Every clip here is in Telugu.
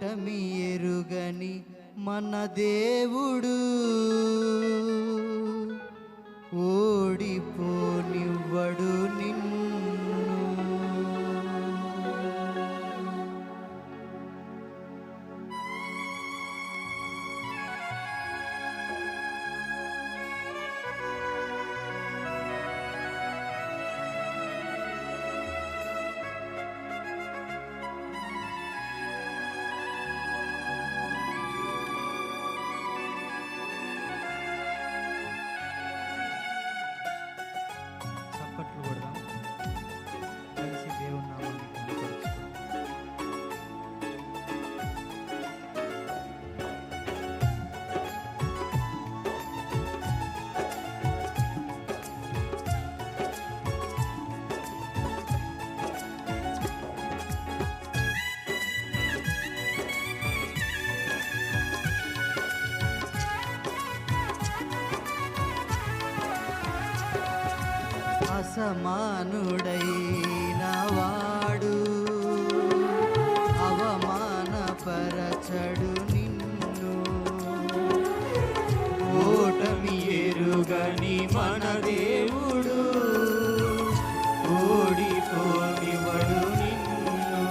ఓటమి ఎరుగని మన దేవుడు ఓడిపోనివ్వడు నిన్ను. చప్పట్లు కొడదాం, కలిసి దేవుని నామాన్ని కనపరుచుకుందాం. అసమానుడైన వాడు అవమానపరచడు నిన్ను, ఓటమి ఎరుగని మన దేవుడు ఓడిపోనివ్వడు నిన్ను.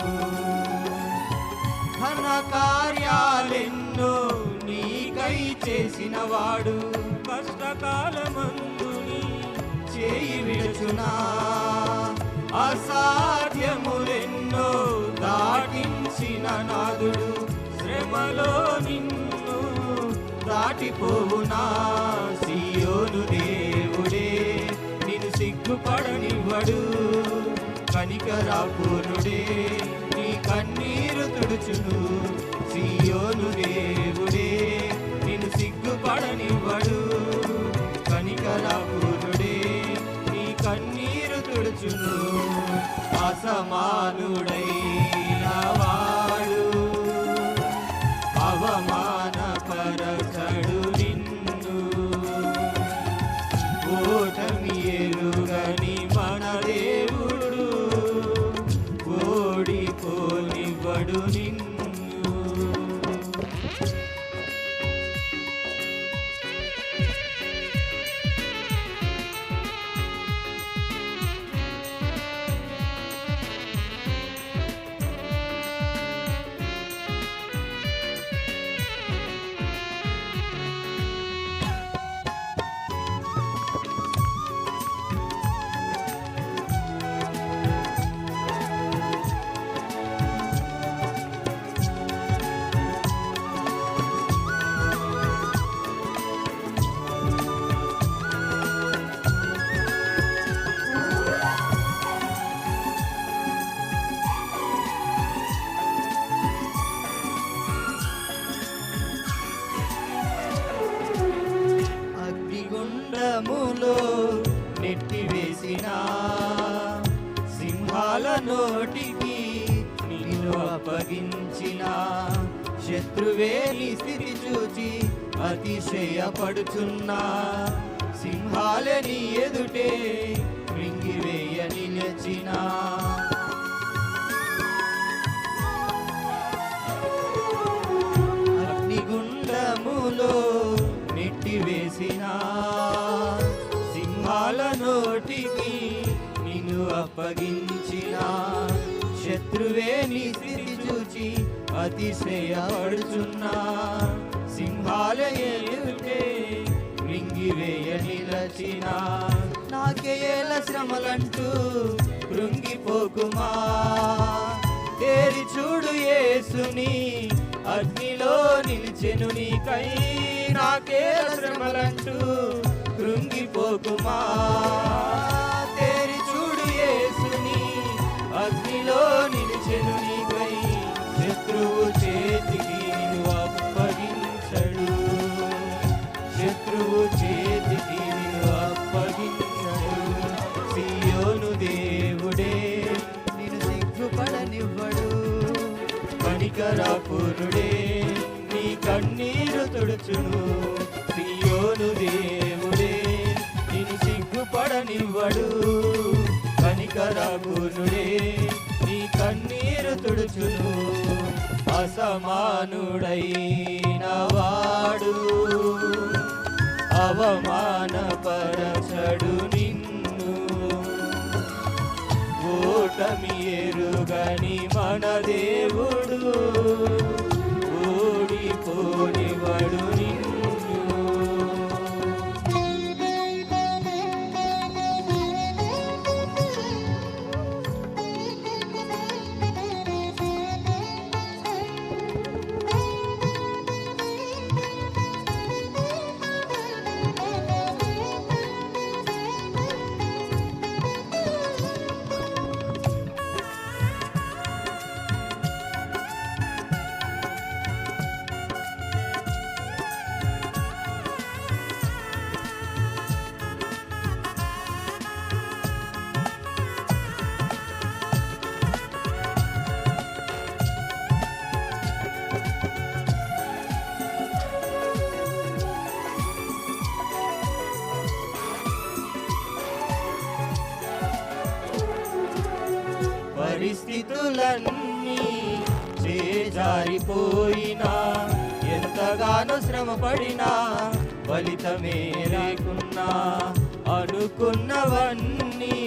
ఘన కార్యాలెన్నో నీకై చేసిన వాడు కష్టకాలమందు చేయి విడుచునా, అసాధ్యములెన్నో దాటించిన నాదుడు శ్రమలో నిన్ను దాటిపోవునా. సియోను దేవుడే నిన్ను సిగ్గుపడనివ్వడు, కనికరాపూర్ణుడే నీ కన్నీరు తుడుచును. సియోను దేవుడే నిన్ను సిగ్గుపడనివ్వడు, కనికరాపూర్ణుడే కన్నీరు తుడుచును. అసమానుడైన వాడు అవమానపరచడు నిన్ను, ఓటమి ఎరుగని మన దేవుడు ఓడిపోనివ్వడు నిన్ను. అగ్నిగుండములో నెట్టివేసిన సింహాల నోటికి నిన్ను అప్పగించిన శత్రువే నీ స్థితి చూచి అతిశయపడుచున్నా, సింహాలని ఎదుటే మృంగివేయ నిలచిన. అగ్నిగుండములో నెట్టివేసిన సింహాల నోటికి నిన్ను అప్పగించిన శత్రువే నీ స్థితి చూచి అతిశయపడుచున్నా, సింహాల ఎదుటే మృంగివేయ నిలచిన. నాకేల శ్రమలంటూ కృంగిపోకుమా, తేరి చూడు యేసుని అగ్నిలో నిలిచెను నీకై. నాకేల శ్రమలంటూ కృంగిపోకుమా, తేరి చూడు యేసుని అగ్నిలో నిలిచెను నీకై. శత్రువు చేతికి నిన్ను అప్పగించడు, శత్రువు చేతికి నిన్ను అప్పగించడు. సియోను దేవుడే నిన్ను సిగ్గుపడనివ్వడు, కనికరాపూర్ణుడే నీ కన్నీరు తుడుచును. సియోను దేవుడే నిన్ను సిగ్గుపడనివ్వడు, కనికరాపూర్ణుడే నీ కన్నీరు తుడుచును. అసమానుడైన వాడు అవమానపరచడు నిన్ను. ఓటమి ఎరుగని మన దేవుడు ఓడిపోనివడు నిన్ను. పరిస్థితులన్నీ చేజారిపోయినా ఎంతగానో శ్రమపడినా ఫలితమే లేకున్నా అనుకున్నవన్నీ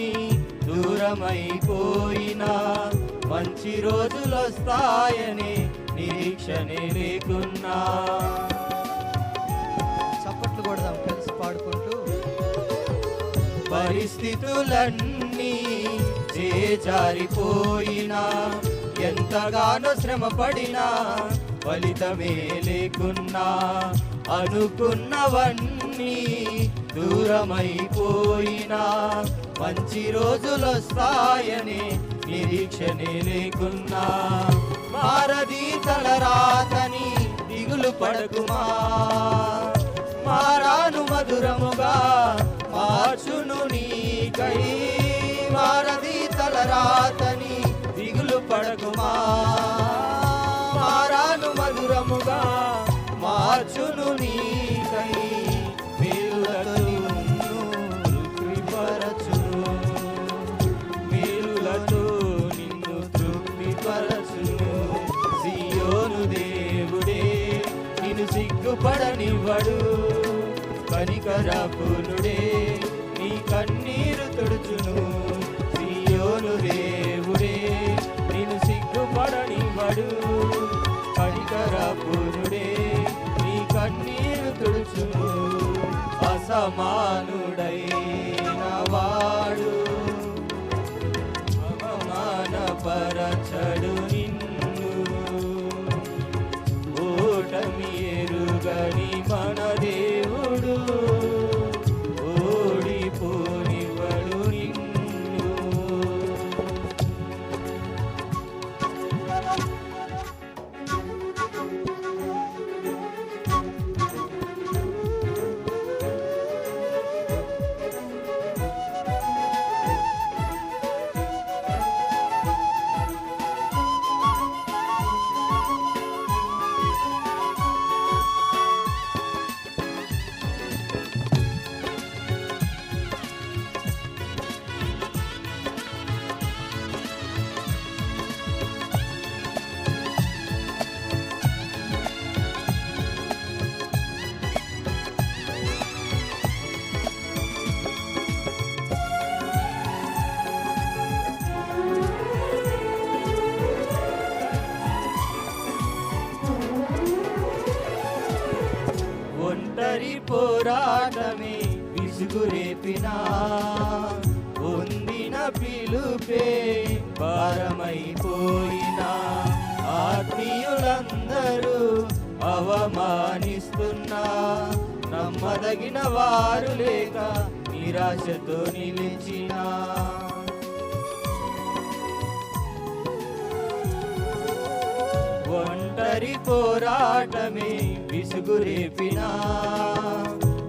దూరమైపోయినా మంచి రోజులొస్తాయని నిరీక్షనే లేకున్నా. చప్పట్లు కొడదాం కలిసి పాడుకుంటూ. పరిస్థితులన్నీ చేజారిపోయినా ఎంతగానో శ్రమపడినా ఫలితమే లేకున్నా అనుకున్నవన్నీ దూరమైపోయినా మంచి రోజులొస్తాయని నిరీక్షనే లేకున్నా. మారది తలరాతని దిగులు పడకుమా, మారాను మధురముగా మార్చును నీకై. మారది తలరాతని దిగులు పడకుమా, మారాను మధురముగా మార్చును నీకై. మేలులతో నిన్ను తృప్తిపరచును, మేలులతో నిన్ను తృప్తిపరచును. సియోను దేవుడే నిన్ను సిగ్గుపడనివ్వడు, కనికరపునుడే నీ కన్నీరు తుడుచును. సియోను దేవుడే నిన్ను సిగ్గుపడనివ్వడు, కనికరపునుడే నీ కన్నీరు తుడుచును. అసమానుడైన వాడు అవమానపరచడు నిన్ను. ఓటమి ఎరుగని మన దేవుడు ఓడిపోనివడు నిన్ను. ఒంటరి పోరాటమే విసుగురేపినా పొందిన పిలుపే భారమైపోయినా ఆత్మీయులందరూ అవమానిస్తున్నా నమ్మదగిన వారు లేక నిరాశతో నిలిచినా. ఒంటరి పోరాటమే విసుగురేపినా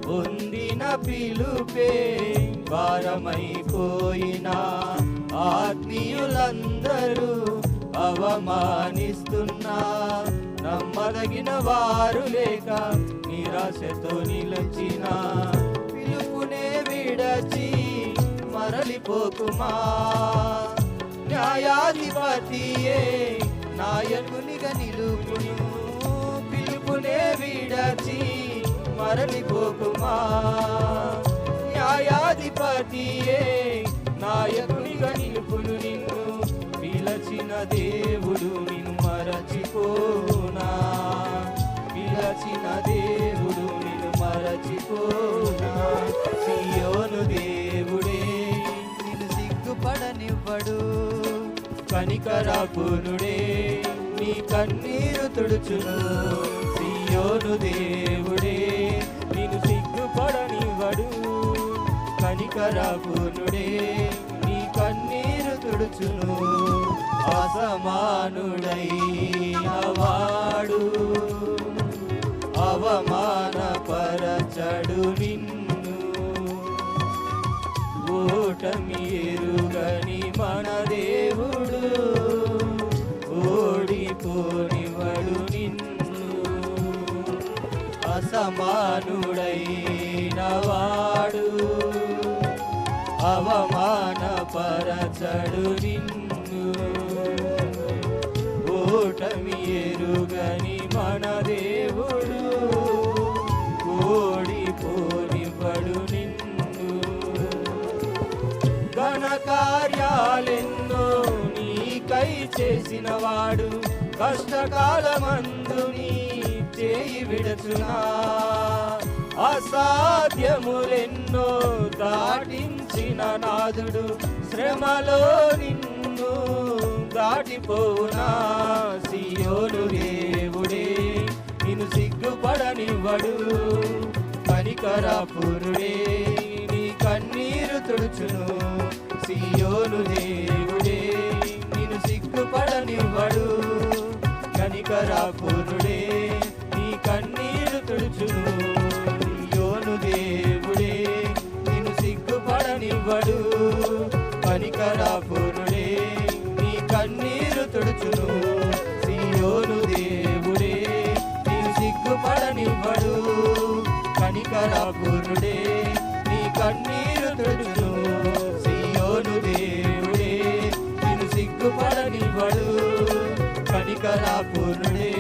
పొందిన పిలుపే భారమైపోయినా ఆత్మీయులందరూ అవమానిస్తున్నా నమ్మదగిన వారు లేక నిరాశతో నిలచిన. పిలుపునే విడచి మరలిపోకుమా, న్యాయాధిపతియే నాయకునిగా నిలుపును. పిలుపునే విడచి మరలిపోకుమా. న్యాయాధిపతియే నాయకునిగా నిలుపును. నిన్ను పిలచిన దేవుడు నిన్ను మరచిపోనా. పిలచిన దేవుడు నిన్ను మరచిపోనా. సియోను దేవుడే నిన్ను సిగ్గుపడనివ్వడు. కనికరాపూర్ణుడే నీ కన్నీరు తుడుచును. సియోను దేవుడే నిన్ను సిగ్గుపడనివ్వడు. కనికరాపూర్ణుడే నీ కన్నీరు తుడుచును. అసమానుడైన వాడు అవమానపరచడు నిన్ను. ఓటమి ఎరుగని మన దేవుడు ఓడిపోనివడు నిన్ను. అసమానుడైన వాడు అవమానపరచడు నిన్ను. ఓటమి ఎరుగని మన దేవుడు ఓడిపోనివడు నిన్ను. ఘన కార్యాలెన్నో నీకై చేసినవాడు కష్టకాలమందు నీ చేయి విడచునా. అసాధ్యములెన్నో దాటించిన నాదుడు శ్రమలో నిన్ను దాటిపోనా. సియోను దేవుడే నిన్ను సిగ్గుపడనివ్వడు. కనికరాపూర్ణుడే నీ కన్నీరు తుడుచును. సియోను దేవుడే నిన్ను సిగ్గుపడనివ్వడు. కనికరాపూర్ణుడే నీ కన్నీరు తుడుచును. సియోను దేవుడే నిన్ను సిగ్గుపడనివ్వడు. కనికరాపూర్ణుడే నీ కన్నీరు తుడుచును. సియోను దేవుడే నిన్ను సిగ్గుపడనివ్వడు. కనికరాపూర్ణుడే నీ కన్నీరు తుడుచును. సియోను దేవుడే నిన్ను సిగ్గుపడనివ్వడు. కనికరాపూర్ణుడే